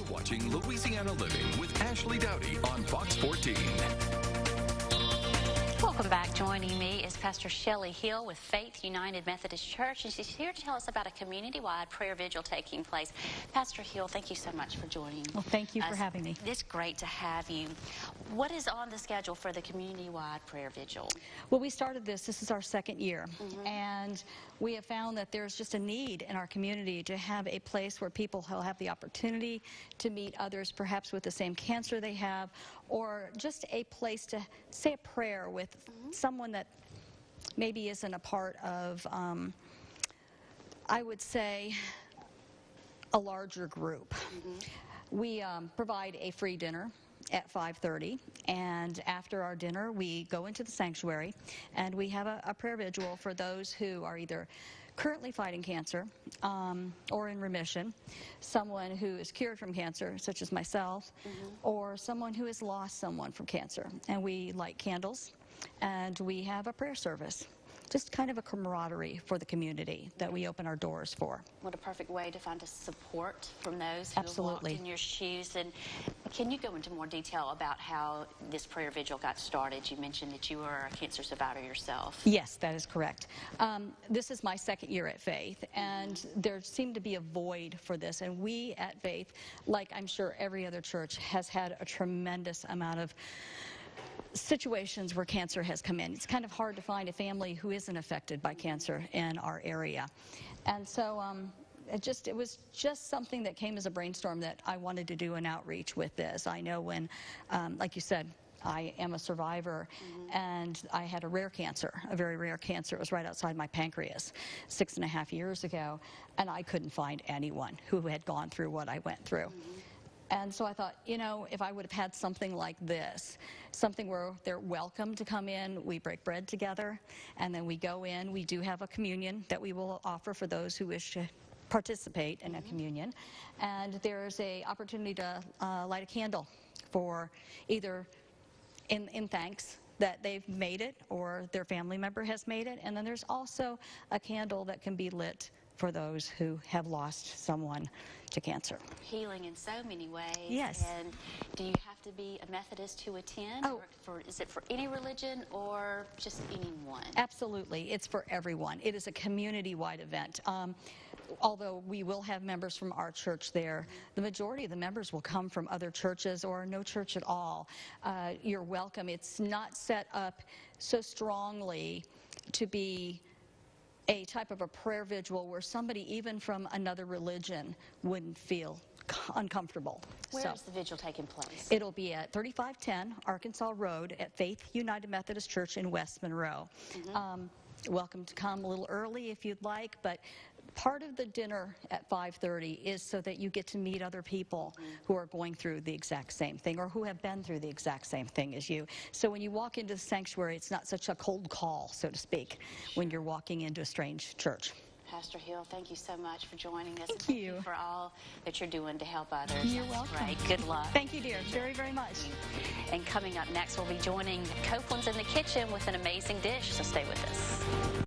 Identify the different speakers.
Speaker 1: You're watching Louisiana Living with Ashley Dowdy on Fox 14.
Speaker 2: Welcome back. Joining me is Pastor Shelley Hill with Faith United Methodist Church, and she's here to tell us about a community-wide prayer vigil taking place. Pastor Hill, thank you so much for joining us.
Speaker 3: Well, thank you for having me.
Speaker 2: It's great to have you. What is on the schedule for the community-wide prayer vigil?
Speaker 3: Well, we started this is our second year, and we have found that there's just a need in our community to have a place where people will have the opportunity to meet others, perhaps with the same cancer they have, or just a place to say a prayer with someone that maybe isn't a part of, I would say, a larger group. We provide a free dinner at 5:30, and after our dinner we go into the sanctuary and we have a prayer vigil for those who are either currently fighting cancer or in remission, someone who is cured from cancer, such as myself, or someone who has lost someone from cancer. And we light candles and we have a prayer service. Just kind of a camaraderie for the community that we open our doors for.
Speaker 2: What a perfect way to find a support from those who have walked in your shoes. And can you go into more detail about how this prayer vigil got started? You mentioned that you were a cancer survivor yourself.
Speaker 3: Yes, that is correct. This is my second year at Faith, and there seemed to be a void for this. And we at Faith, like I'm sure every other church, has had a tremendous amount of situations where cancer has come in. It's kind of hard to find a family who isn't affected by cancer in our area. And so it was just something that came as a brainstorm that I wanted to do an outreach with this. I know when, like you said, I am a survivor, and I had a rare cancer, a very rare cancer. It was right outside my pancreas 6.5 years ago, and I couldn't find anyone who had gone through what I went through. And so I thought, you know, if I would have had something like this, something where they're welcome to come in, we break bread together, and then we go in. We do have a communion that we will offer for those who wish to participate in a communion. And there's an opportunity to light a candle for either in thanks that they've made it or their family member has made it. And then there's also a candle that can be lit for those who have lost someone to cancer.
Speaker 2: Healing in so many ways.
Speaker 3: Yes.
Speaker 2: And do you have to be a Methodist to attend?
Speaker 3: Oh.
Speaker 2: Or is it for any religion or just anyone?
Speaker 3: Absolutely. It's for everyone. It is a community-wide event. Although we will have members from our church there, the majority of the members will come from other churches or no church at all. You're welcome. It's not set up so strongly to be a type of a prayer vigil where somebody even from another religion wouldn't feel uncomfortable.
Speaker 2: Where is the vigil taking place?
Speaker 3: It'll be at 3510 Arkansas Road at Faith United Methodist Church in West Monroe. Welcome to come a little early if you'd like, but part of the dinner at 5:30 is so that you get to meet other people who are going through the exact same thing or who have been through the exact same thing as you. So when you walk into the sanctuary, it's not such a cold call, so to speak, when you're walking into a strange church.
Speaker 2: Pastor Hill, thank you so much for joining us.
Speaker 3: Thank you.
Speaker 2: For all that you're doing to help others.
Speaker 3: You're
Speaker 2: That's
Speaker 3: welcome.
Speaker 2: Great. Good luck.
Speaker 3: Thank you, dear, very, very much.
Speaker 2: And coming up next, we'll be joining Copeland's in the kitchen with an amazing dish, so stay with us.